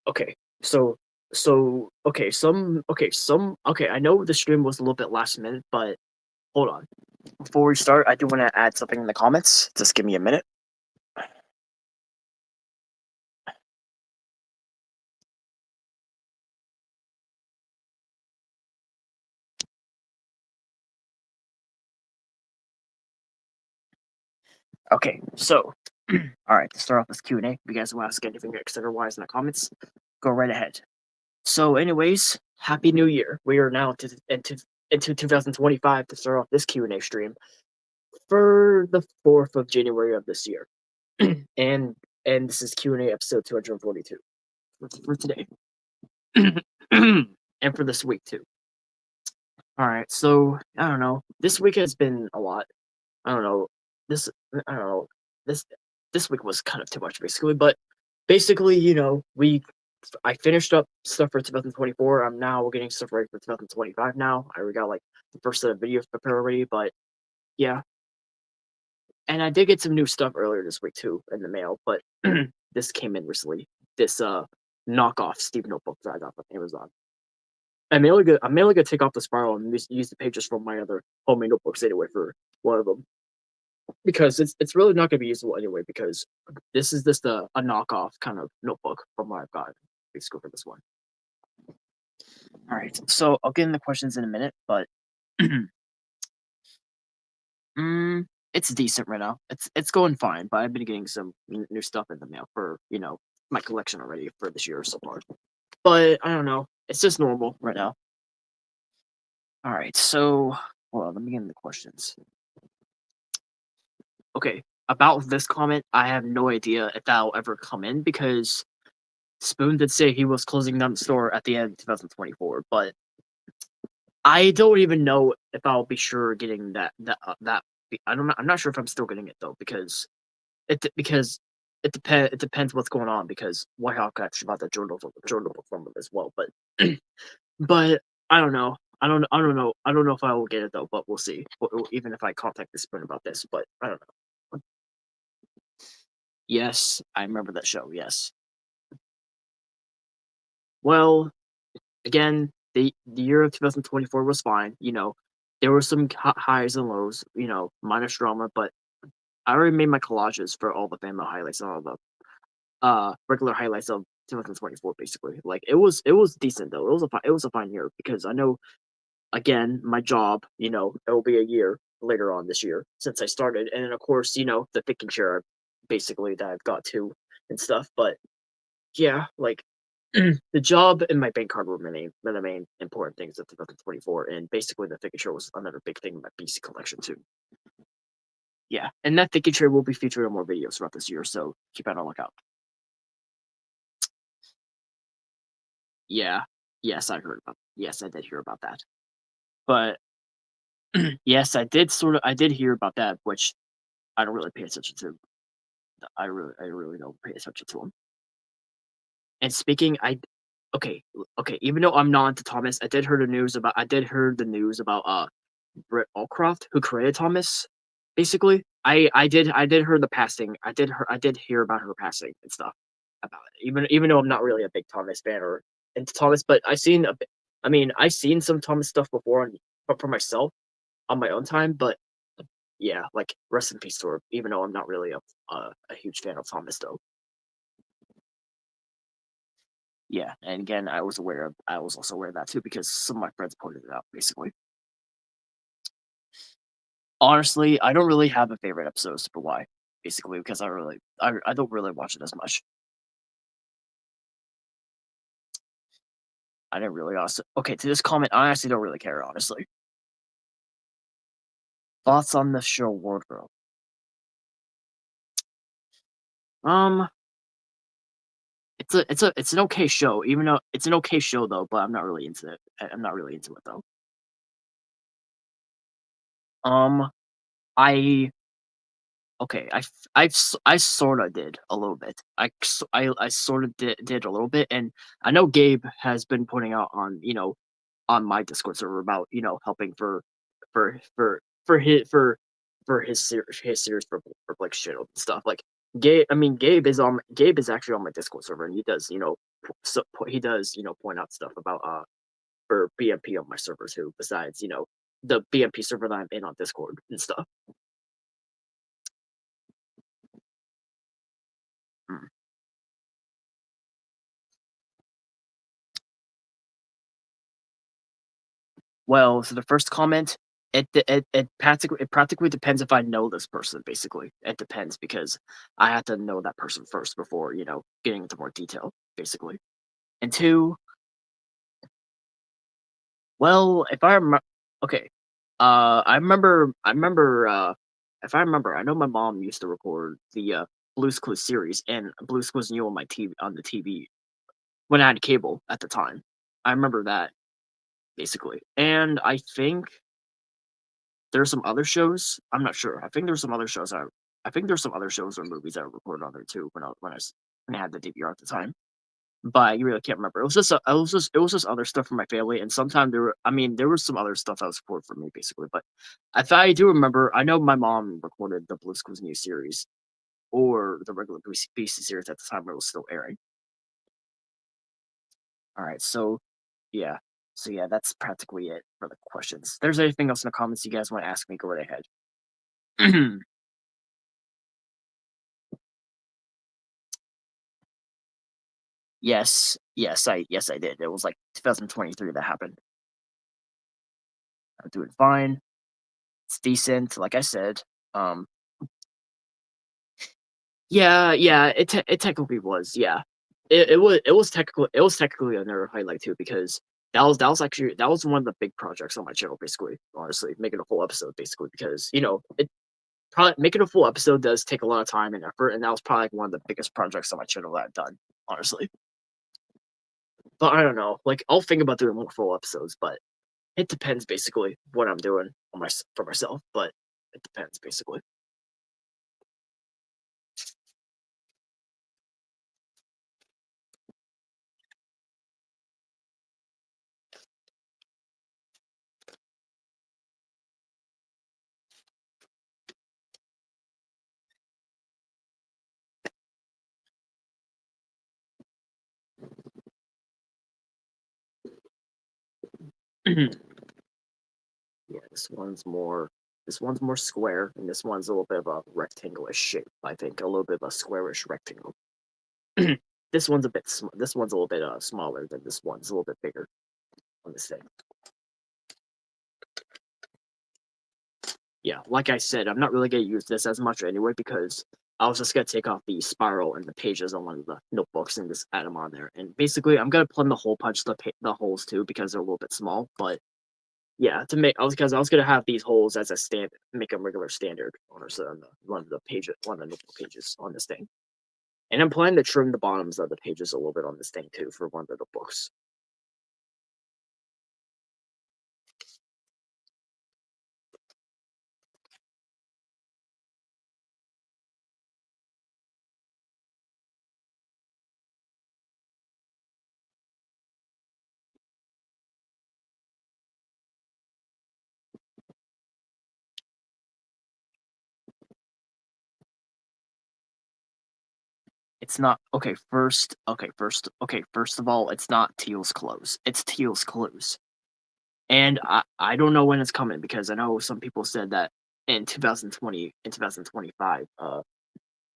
Okay, so okay. I know the stream was a little bit last minute, but hold on. Before we start, I do want to add something in the comments. Just give me a minute. Okay, so all right. To start off this Q and A, if you guys want to ask anything etc. in the comments, go right ahead. So, anyways, Happy New Year. We are now into 2025 to start off this Q and A stream for the 4th of January of this year, and this is Q and A episode 242 for today, and for this week too. All right, so I don't know. This week has been a lot. I don't know. I don't know. This this week was kind of too much basically, but basically, I finished up stuff for 2024. I'm now getting stuff ready for 2025 now. I already got like the first set of videos prepared already, but yeah. And I did get some new stuff earlier this week too in the mail, but this came in recently. This knockoff Steve notebook that I got from Amazon. I'm mainly gonna take off the spiral and use the pages from my other homemade notebooks anyway for one of them, because it's really not gonna be usable anyway, because this is just a knockoff kind of notebook from what I've got basically for this one. All right, so I'll get in the questions in a minute, but it's decent right now. It's going fine, but I've been getting some new stuff in the mail for my collection already for this year so far. But I don't know. It's just normal right now. All right, so hold on. Let me get in the questions. Okay, about this comment, I have no idea if that'll ever come in, because Spoon did say he was closing down the store at the end of 2024, but I don't even know if I'll be sure getting that. I'm not sure if I'm still getting it though, because it depends what's going on, because Whitehawk actually bought the journal book from him as well, but but I don't know. I don't know if I will get it though, but we'll see. Even if I contact the Spoon about this, but I don't know. Yes, I remember that show. Yes. Well, again, the year of 2024 was fine. There were some highs and lows. Minus drama, but I already made my collages for all the family highlights and all the regular highlights of 2024. Basically, like it was decent though. It was a fine year, because I know, again, my job. It will be a year later on this year since I started, and then of course the thick and share basically that I've got to and stuff. But yeah, like the job and my bank card were the main important things of 2024, and basically the thick and share was another big thing in my BC collection too. Yeah, and that thick and share will be featured in more videos throughout this year, so keep on the lookout. Yeah, yes, I heard about. Yes, I did hear about that. But yes, I did hear about that, which I don't really pay attention to. I really don't pay attention to them. And speaking, okay, okay. Even though I'm not into Thomas, I did heard the news about Britt Allcroft, who created Thomas. Basically, I did hear the passing. I did hear about her passing and stuff about it. Even though I'm not really a big Thomas fan or into Thomas, but I've seen some Thomas stuff before for myself on my own time. But yeah, like rest in peace to her. Even though I'm not really a huge fan of Thomas though. Yeah, and again, I was also aware of that too, because some of my friends pointed it out. Basically, honestly, I don't really have a favorite episode of Super Y. Basically, because I don't really watch it as much. I didn't really also. Okay, to this comment, I honestly don't really care. Honestly, thoughts on the show Wardrobe? Um, it's an okay show, even though it's an okay show though. But I'm not really into it. I'm not really into it though. Um, I Okay, I sort of did a little bit. I sort of did a little bit, and I know Gabe has been putting out on on my Discord server about helping for for his series for Blake's channel and stuff. Like Gabe is actually on my Discord server, and he does, he does, point out stuff about for BMP on my server too. Besides, the BMP server that I'm in on Discord and stuff. Mm. Well, so the first comment, it practically depends if I know this person. Basically, it depends because I have to know that person first before getting into more detail. Basically, and two, well, if I remember, okay, if I remember, I know my mom used to record the Blue's Clues series and Blue's Clues New on my TV on the TV when I had cable at the time. I remember that basically, and there's some other shows. I'm not sure. I think there's some other shows. I think there's some other shows or movies that I recorded on there too when I had the DVR at the time. But I really can't remember. It was just other stuff from my family, and sometimes there was some other stuff that was recorded for me basically. But if I do remember, I know my mom recorded the Blue's Clues new series or the regular BC series at the time where it was still airing. All right, yeah, yeah, that's practically it for the questions. If there's anything else in the comments you guys want to ask me, go right ahead. Yes, I did. It was like 2023 that happened. I'm doing fine. It's decent, like I said. Um, yeah, it technically was. Yeah, it was technically another highlight too because that was one of the big projects on my channel. Basically, honestly, making a full episode basically because it probably making a full episode does take a lot of time and effort, and that was probably like one of the biggest projects on my channel that I've done. Honestly, but I don't know. Like I'll think about doing more full episodes, but it depends basically what I'm doing for myself, but it depends basically. Yeah, this one's more square, and this one's a little bit of a rectangular shape. I think a little bit of a squarish rectangle. This one's a little bit smaller than this one's a little bit bigger on this thing. Yeah, like I said, I'm not really gonna use this as much anyway because I was just gonna take off the spiral and the pages on one of the notebooks and just add them on there. And basically, I'm gonna plumb the hole punch the holes too because they're a little bit small. But yeah, because I was gonna have these holes as a stand, make them regular standard on one of the notebook pages on this thing. And I'm planning to trim the bottoms of the pages a little bit on this thing too for one of the books. It's not okay. First of all, it's not Teal's clothes. It's Teal's clues, and I don't know when it's coming because I know some people said that in 2020, in 2025,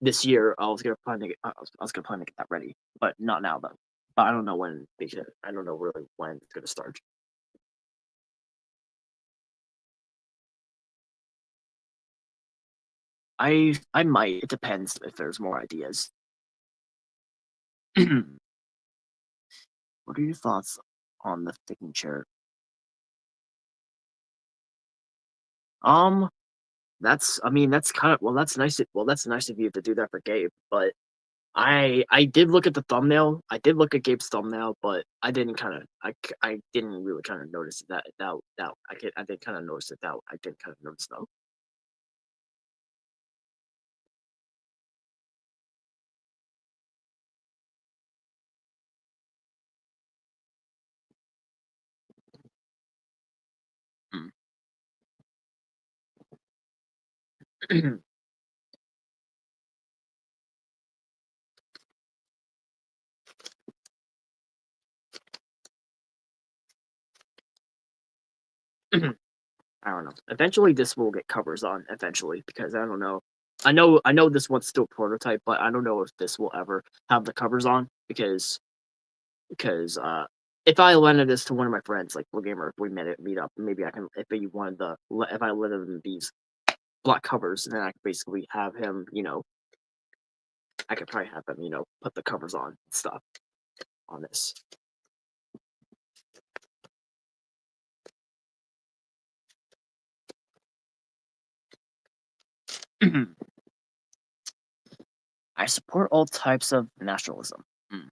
this year I was gonna plan to get that ready, but not now though. But I don't know when because I don't know really when it's gonna start. I might. It depends if there's more ideas. What are your thoughts on the thinking chair? Um, that's kind of that's nice of you to do that for Gabe. But I did look at the thumbnail. I did look at Gabe's thumbnail, but I didn't really kind of notice that I did kind of notice it that I did kind of notice though. I don't know. Eventually, this will get covers on. Eventually, because I don't know. I know this one's still prototype, but I don't know if this will ever have the covers on because if I lended this to one of my friends, like Blue Gamer, if we meet up, maybe I can. If he wanted if I lended him these black covers, then I could basically have him. I could probably have him. Put the covers on and stuff on this. I support all types of nationalism. Mm.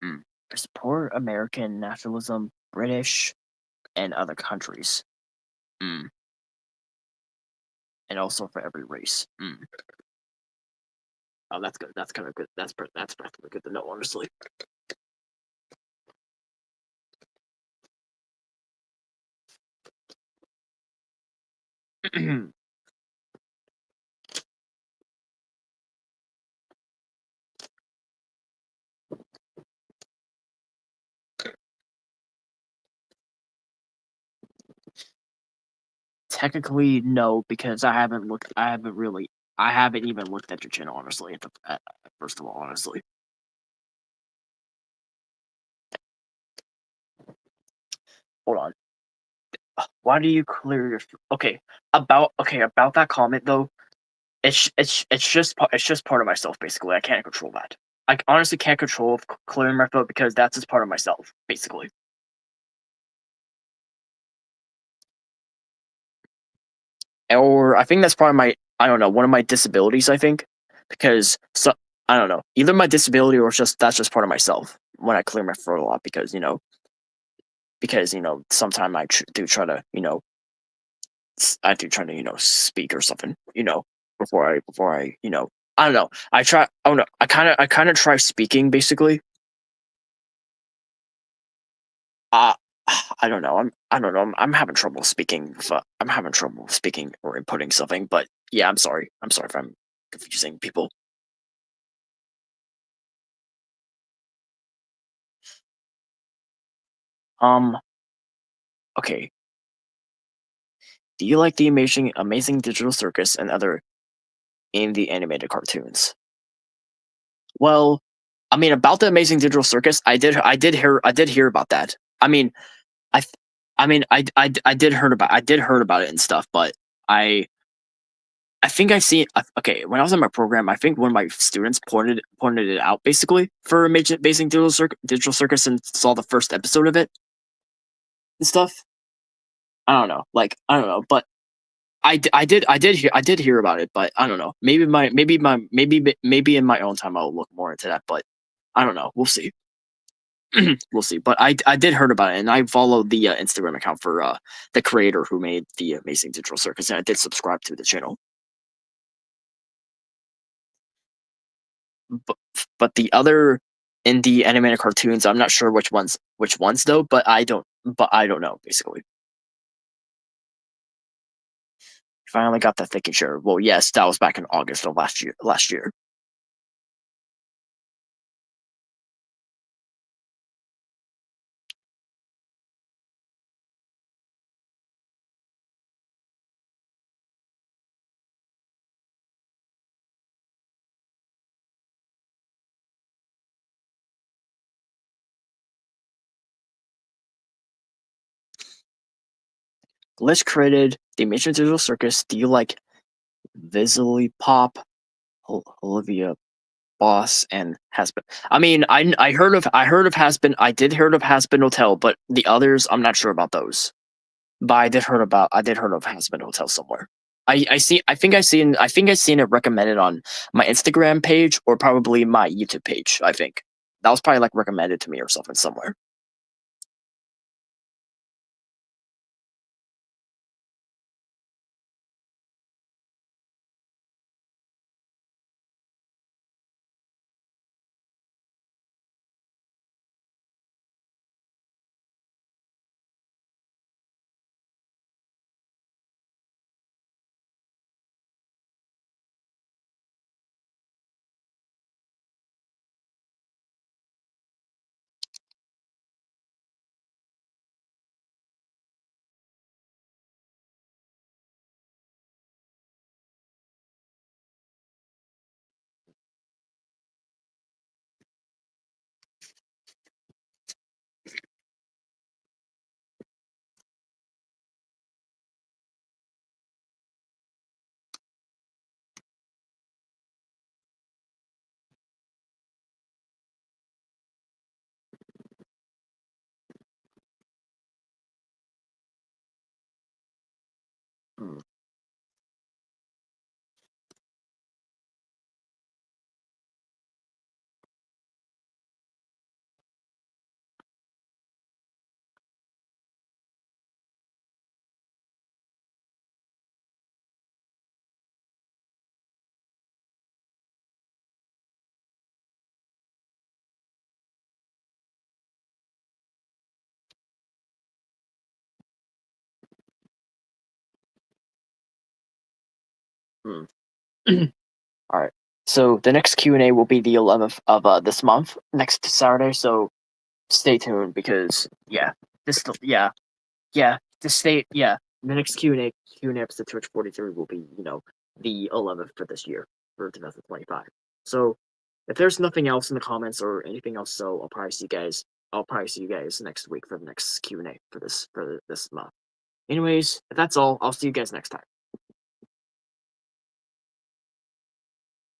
Mm. I support American nationalism, British, and other countries. Mm. And also for every race. Mm. Oh, that's good. That's kind of good. That's practically good to know, honestly. Technically, no, because I haven't looked. I haven't really. I haven't even looked at your channel, honestly. First of all, honestly. Hold on. Why do you clear your? Okay, about that comment though. It's just part of myself basically. I can't control that. I honestly can't control clearing my throat because that's just part of myself basically. Or I think that's part of my I don't know one of my disabilities. I think because I don't know either my disability or that's just part of myself when I clear my throat a lot because sometimes do try to I do try to speak or something before I I don't know I try oh no I kind of try speaking basically. uh I don't know. I don't know. I'm having trouble speaking. I'm having trouble speaking or inputting something. But yeah, I'm sorry. I'm sorry if I'm confusing people. Um. Okay. Do you like the Amazing Digital Circus and other indie animated cartoons? Well, I mean, about the Amazing Digital Circus, I did hear about that. I mean, I, th- I mean, I did heard about it and stuff, but I I think I see. Okay, when I was in my program, I think one of my students pointed it out basically for Amazing Digital Circus and saw the first episode of it and stuff. I don't know, like I don't know, but I did hear about it, but I don't know. Maybe in my own time I'll look more into that, but I don't know. We'll see. We'll see. But I did heard about it, and I followed the Instagram account for the creator who made the Amazing Digital Circus, and I did subscribe to the channel. But the other indie animated cartoons, I'm not sure which ones though. But I don't know basically. Finally got the thinking sure. Well, yes, that was back in August of last year. Last year, Glitch created the Amazing Digital Circus. Do you like Visibly Pop, Olivia Boss, and Hasbin? I mean, I heard of Hasbin. I did heard of Hasbin Hotel, but the others, I'm not sure about those. but I did heard of Hazbin Hotel somewhere. I think I seen it recommended on my Instagram page or probably my YouTube page. I think that was probably like recommended to me or something somewhere. Mm, mm. All right. So the next Q&A will be the 11th of this month, next Saturday. So stay tuned because just stay the next Q&A episode Twitch 43 will be the 11th for this year for 2025. So if there's nothing else in the comments or anything else, so I'll probably see you guys next week for the next Q&A for this month. Anyways, if that's all, I'll see you guys next time.